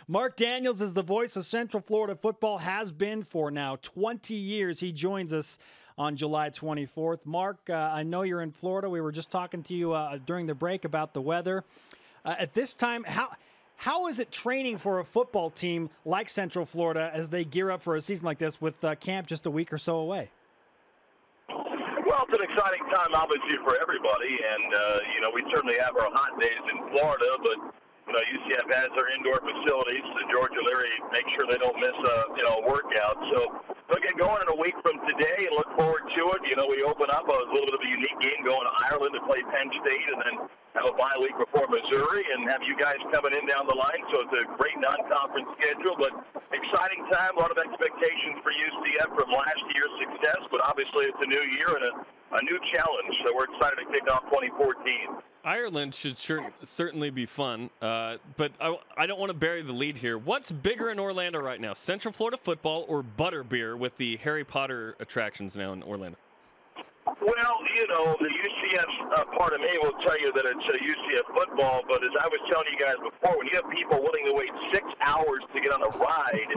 Marc Daniels is the voice of Central Florida football, has been for now 20 years. He joins us on July 24th. Marc, I know you're in Florida. We were just talking to you during the break about the weather. At this time, how is it training for a football team like Central Florida as they gear up for a season like this with camp just a week or so away? Well, it's an exciting time, obviously, for everybody. And, we certainly have our hot days in Florida, but UCF has their indoor facilities. George O'Leary makes sure they don't miss a workout. So we'll get going in a week from today and look forward to it. We open up a little bit of a unique game going to Ireland to play Penn State and then have a bye week before Missouri and have you guys coming in down the line. So it's a great non-conference schedule, but exciting time. A lot of expectations for UCF from last year's success, but obviously it's a new year and a new challenge. So we're excited to kick off 2014. Ireland should certainly be fun, but I don't want to bury the lead here. What's bigger in Orlando right now, Central Florida football or butterbeer with the Harry Potter attractions now in Orlando? Well, the UCF part of me will tell you that it's UCF football, but as I was telling you guys before, when you have people willing to wait 6 hours to get on a ride,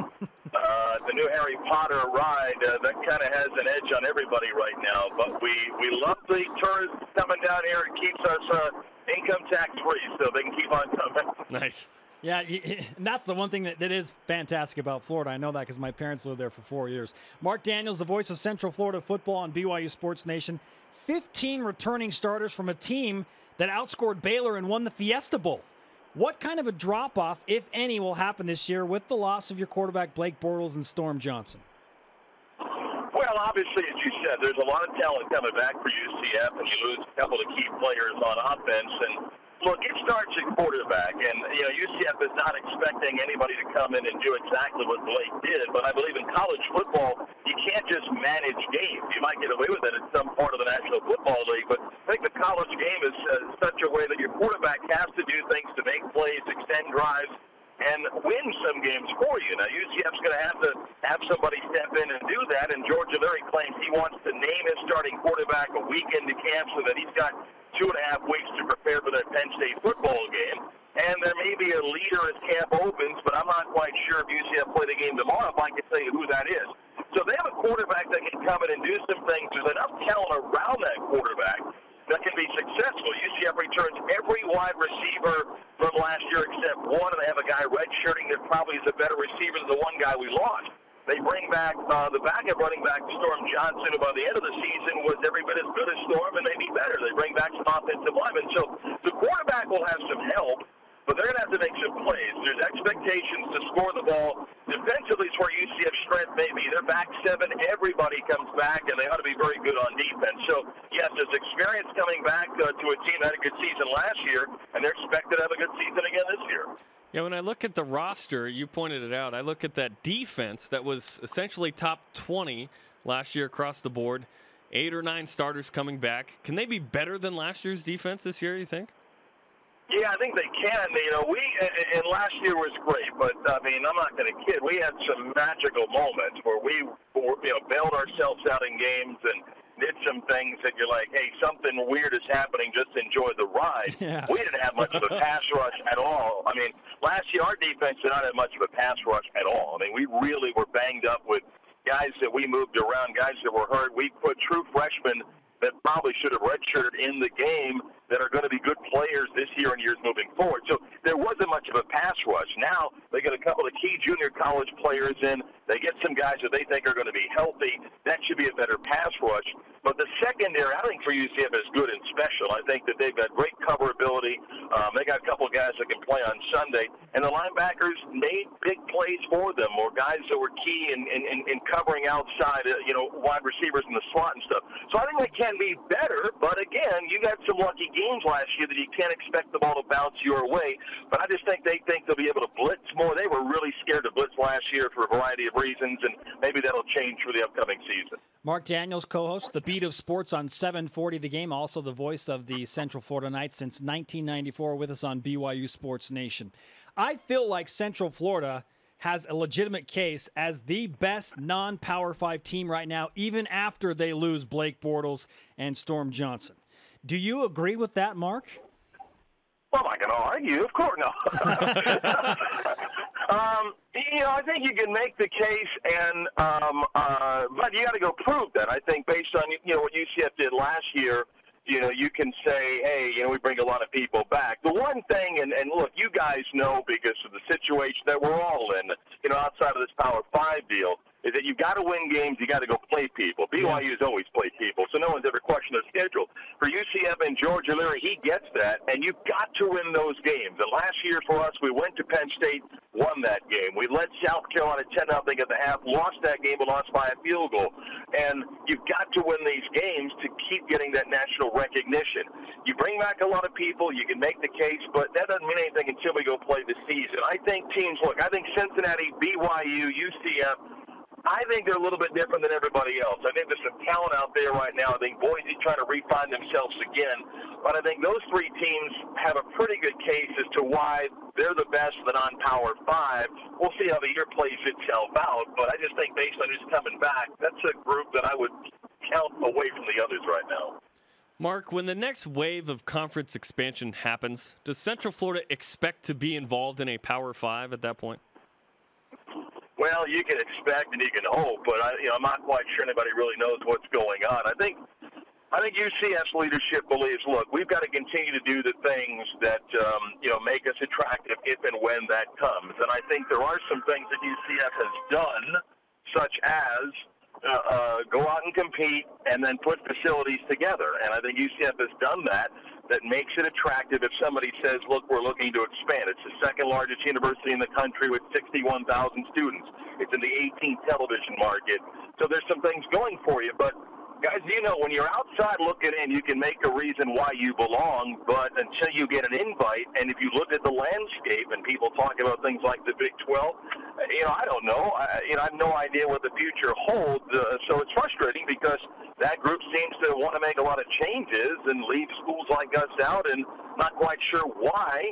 the new Harry Potter ride, that kind of has an edge on everybody right now. But we love the tourists coming down here. It keeps us income tax free, so they can keep on coming. Nice. Yeah, and that's the one thing that is fantastic about Florida. I know that because my parents lived there for 4 years. Marc Daniels, the voice of Central Florida football on BYU Sports Nation. 15 returning starters from a team that outscored Baylor and won the Fiesta Bowl. What kind of a drop-off, if any, will happen this year with the loss of your quarterback Blake Bortles and Storm Johnson? Well, obviously, as you said, there's a lot of talent coming back for UCF, and you lose a couple of key players on offense. And look, it starts at quarterback, and UCF is not expecting anybody to come in and do exactly what Blake did. But I believe in college football, you can't just manage games. You might get away with it in some part of the National Football League, but I think the college game is such a way that your quarterback has to do things to make plays, extend drives, and win some games for you. Now, UCF's going to have somebody step in and do that, and George O'Leary claims he wants to name his starting quarterback a week into camp so that he's got 2.5 weeks to prepare for that Penn State football game. And there may be a leader as camp opens, but I'm not quite sure if UCF play the game tomorrow if I can tell you who that is. So they have a quarterback that can come in and do some things. There's enough talent around that quarterback that can be successful. UCF returns every wide receiver from last year except one, and they have a guy redshirting that probably is a better receiver than the one guy we lost. They bring back the backup running back, Storm Johnson, who by the end of the season was every bit as good as Storm and maybe better. They bring back some offensive linemen. So the quarterback will have some help, but they're going to have to make some plays. There's expectations to score the ball. Defensively is where UCF's strength may be. They're back 7. Everybody comes back, and they ought to be very good on defense. So, yes, there's experience coming back to a team that had a good season last year, and they're expected to have a good season again this year. Yeah, when I look at the roster, you pointed it out, I look at that defense that was essentially top 20 last year across the board, 8 or 9 starters coming back. Can they be better than last year's defense this year, you think? Yeah, I think they can. And last year was great, but, I'm not going to kid. We had some magical moments where we, bailed ourselves out in games and did some things that you're like, hey, something weird is happening, just enjoy the ride. Yeah. We didn't have much of a pass rush at all. Last year our defense did not have much of a pass rush at all. We really were banged up with guys that we moved around, guys that were hurt. We put true freshmen that probably should have redshirted in the game that are going to be good players this year and years moving forward. So there wasn't much of a pass rush. Now they get a couple of key junior college players in. They get some guys that they think are going to be healthy. That should be a better pass rush. But the secondary, I think, for UCF is good and special. I think that they've got great cover ability. They got a couple of guys that can play on Sunday. And the linebackers made big plays for them, or guys that were key in covering outside, wide receivers in the slot and stuff. So I think they can be better. But, again, you got some lucky games last year that you can't expect the ball to bounce your way. But I just think they think they'll be able to blitz more. They were really scared to blitz last year for a variety of reasons, and maybe that'll change for the upcoming season. Marc Daniels, co-host, The Beat of Sports on 740 The Game, also the voice of the Central Florida Knights since 1994, with us on BYU Sports Nation. I feel like Central Florida has a legitimate case as the best non-Power 5 team right now, even after they lose Blake Bortles and Storm Johnson. Do you agree with that, Mark? Well, am I going to argue? Of course, no. I think you can make the case, but you got to go prove that. I think based on what UCF did last year, you can say, hey, we bring a lot of people back. The one thing, and look, you guys know because of the situation that we're all in, outside of this Power 5 deal, is that you've got to win games, you got to go play people. BYU's always played people, so no one's ever questioned their schedule. For UCF and George O'Leary, he gets that, and you've got to win those games. And last year for us, we went to Penn State, won that game. We led South Carolina 10-0 at the half, lost that game, but lost by a field goal. And you've got to win these games to keep getting that national recognition. You bring back a lot of people, you can make the case, but that doesn't mean anything until we go play the season. I think I think Cincinnati, BYU, UCF, I think they're a little bit different than everybody else. I think there's some talent out there right now. I think Boise's trying to refine themselves again. But I think those three teams have a pretty good case as to why they're the best of the non-Power 5. We'll see how the year plays itself out. But I just think based on who's coming back, that's a group that I would count away from the others right now. Mark, when the next wave of conference expansion happens, does Central Florida expect to be involved in a Power 5 at that point? Well, you can expect and you can hope, but I'm not quite sure anybody really knows what's going on. I think UCF's leadership believes, look, we've got to continue to do the things that make us attractive if and when that comes. And I think there are some things that UCF has done, such as go out and compete and then put facilities together. And I think UCF has done that makes it attractive if somebody says, look, we're looking to expand. It's the second largest university in the country with 61,000 students. It's in the 18th television market. So there's some things going for you. But, guys, when you're outside looking in, you can make a reason why you belong, but until you get an invite, and if you look at the landscape and people talk about things like the Big 12, I don't know. I have no idea what the future holds. So it's frustrating because that group seems to want to make a lot of changes and leave schools like us out, and not quite sure why,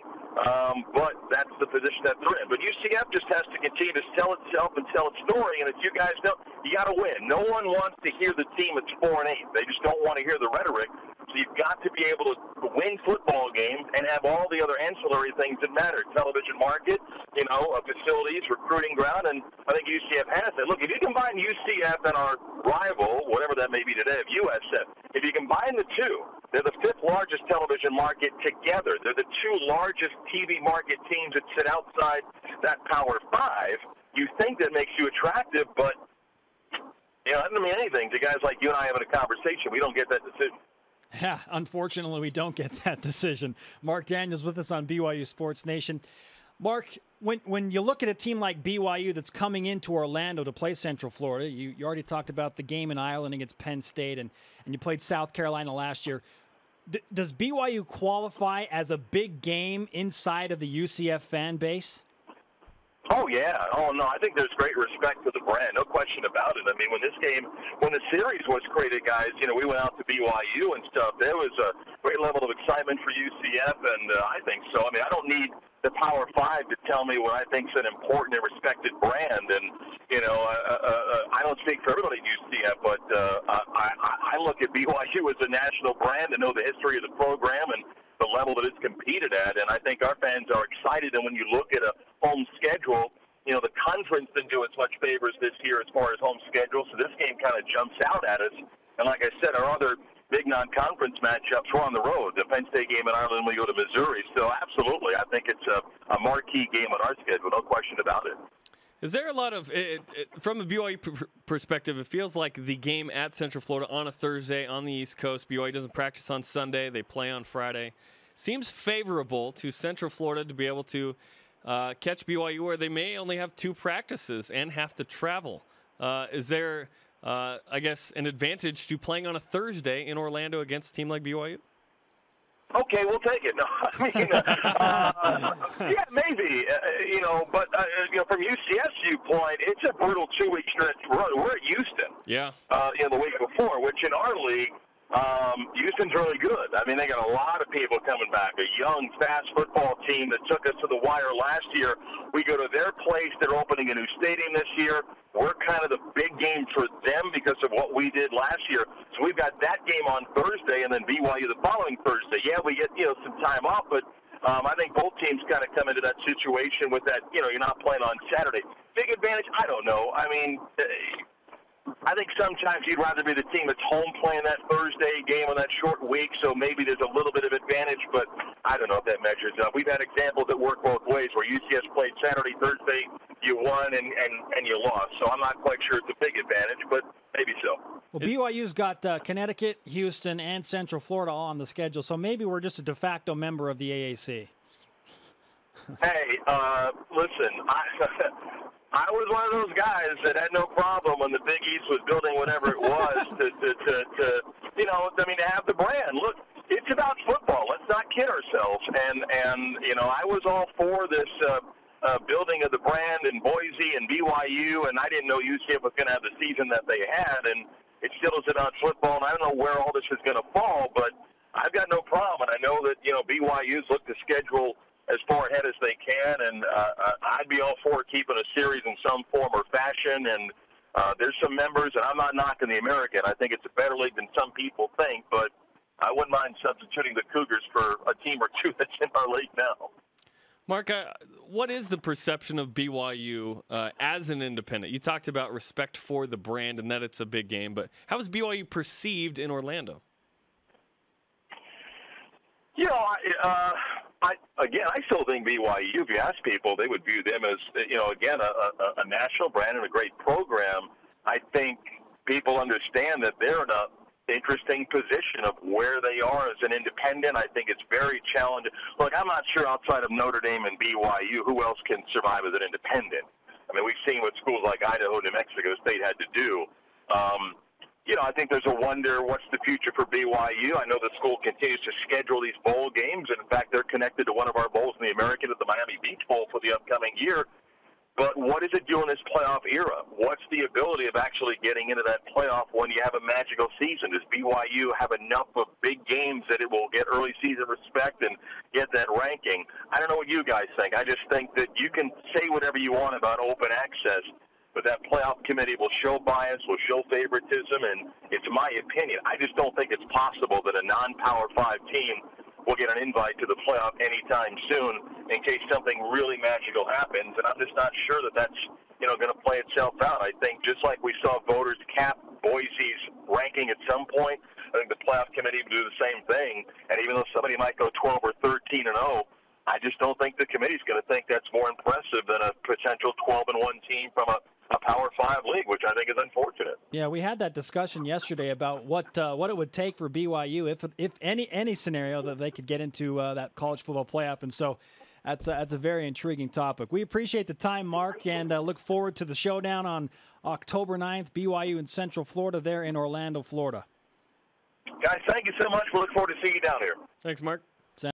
but that's the position that they're in. But UCF just has to continue to sell itself and sell its story, and as you guys know, you got to win. No one wants to hear the team that's 4-8. They just don't want to hear the rhetoric. So you've got to be able to win football games and have all the other ancillary things that matter. Television market, facilities, recruiting ground, and I think UCF has it. Look, if you combine UCF and our rival, whatever that may be today, of USF, if you combine the two, they're the fifth largest television market together. They're the two largest TV market teams that sit outside that Power 5. You think that makes you attractive, but that doesn't mean anything to guys like you and I having a conversation. We don't get that decision. Yeah, unfortunately, we don't get that decision. Marc Daniels with us on BYU Sports Nation. Mark, when you look at a team like BYU that's coming into Orlando to play Central Florida, you already talked about the game in Ireland against Penn State, and you played South Carolina last year. Does BYU qualify as a big game inside of the UCF fan base? Oh, yeah. Oh, no, I think there's great respect for the brand. No question about it. I mean, when the series was created, guys, we went out to BYU and stuff. There was a great level of excitement for UCF, and I think so. I mean, I don't need the Power 5 to tell me what I think is an important and respected brand. And, I don't speak for everybody at UCF, but I look at BYU as a national brand and know the history of the program and the level that it's competed at, and I think our fans are excited. And when you look at a home schedule, the conference didn't do as much favors this year as far as home schedule, so this game kind of jumps out at us. And like I said, our other big non-conference matchups were on the road. The Penn State game in Ireland, we go to Missouri. So absolutely, I think it's a marquee game on our schedule, no question about it. Is there a lot of, from a BYU perspective, it feels like the game at Central Florida on a Thursday on the East Coast, BYU doesn't practice on Sunday, they play on Friday, seems favorable to Central Florida to be able to catch BYU where they may only have 2 practices and have to travel. Is there, I guess, an advantage to playing on a Thursday in Orlando against a team like BYU? Okay, we'll take it. No, I mean, yeah, maybe. But from UCF's viewpoint, it's a brutal 2-week stretch run. We're at Houston. Yeah. The week before, which in our league, Houston's really good. I mean, they got a lot of people coming back. A young, fast football team that took us to the wire last year. We go to their place. They're opening a new stadium this year. We're kind of the big game for them because of what we did last year. So we've got that game on Thursday and then BYU the following Thursday. Yeah, we get, some time off, but I think both teams kind of come into that situation with that, you're not playing on Saturday. Big advantage? I don't know. I mean, I think sometimes you'd rather be the team that's home playing that Thursday game on that short week, so maybe there's a little bit of advantage, but I don't know if that measures up. We've had examples that work both ways where UCS played Saturday, Thursday, you won, and you lost. So I'm not quite sure it's a big advantage, but maybe so. Well, BYU's got Connecticut, Houston, and Central Florida all on the schedule, so maybe we're just a de facto member of the AAC. Hey, listen, I was one of those guys that had no problem when the Big East was building whatever it was to have the brand. Look, it's about football. Let's not kid ourselves. And I was all for this building of the brand in Boise and BYU, and I didn't know UCF was going to have the season that they had, and it still is about football, and I don't know where all this is going to fall, but I've got no problem. And I know that, BYU's looked to schedule as far ahead as they can, and I'd be all for keeping a series in some form or fashion. And there's some members, and I'm not knocking the American. I think it's a better league than some people think, but I wouldn't mind substituting the Cougars for a team or two that's in our league now. Mark, what is the perception of BYU as an independent? You talked about respect for the brand and that it's a big game, but how is BYU perceived in Orlando? I still think BYU, if you ask people, they would view them as, again, a national brand and a great program. I think people understand that they're in an interesting position of where they are as an independent. I think it's very challenging. Look, I'm not sure outside of Notre Dame and BYU who else can survive as an independent. I mean, we've seen what schools like Idaho, New Mexico State had to do. I think there's a wonder, what's the future for BYU? I know the school continues to schedule these bowl games, and in fact, they're connected to one of our bowls in the American at the Miami Beach Bowl for the upcoming year. But what does it do in this playoff era? What's the ability of actually getting into that playoff when you have a magical season? Does BYU have enough of big games that it will get early season respect and get that ranking? I don't know what you guys think. I just think that you can say whatever you want about open access, but that playoff committee will show bias, will show favoritism, and it's my opinion. I just don't think it's possible that a non-Power 5 team will get an invite to the playoff anytime soon in case something really magical happens, and I'm just not sure that that's going to play itself out. I think just like we saw voters cap Boise's ranking at some point, I think the playoff committee will do the same thing, and even though somebody might go 12 or 13-0, I just don't think the committee's going to think that's more impressive than a potential 12-1 team from a Power 5 league, which I think is unfortunate. Yeah, we had that discussion yesterday about what it would take for BYU, if any scenario, that they could get into that college football playoff, and so that's a very intriguing topic. We appreciate the time, Mark, and look forward to the showdown on October 9th, BYU in Central Florida there in Orlando, Florida. Guys, thank you so much. We look forward to seeing you down here. Thanks, Mark.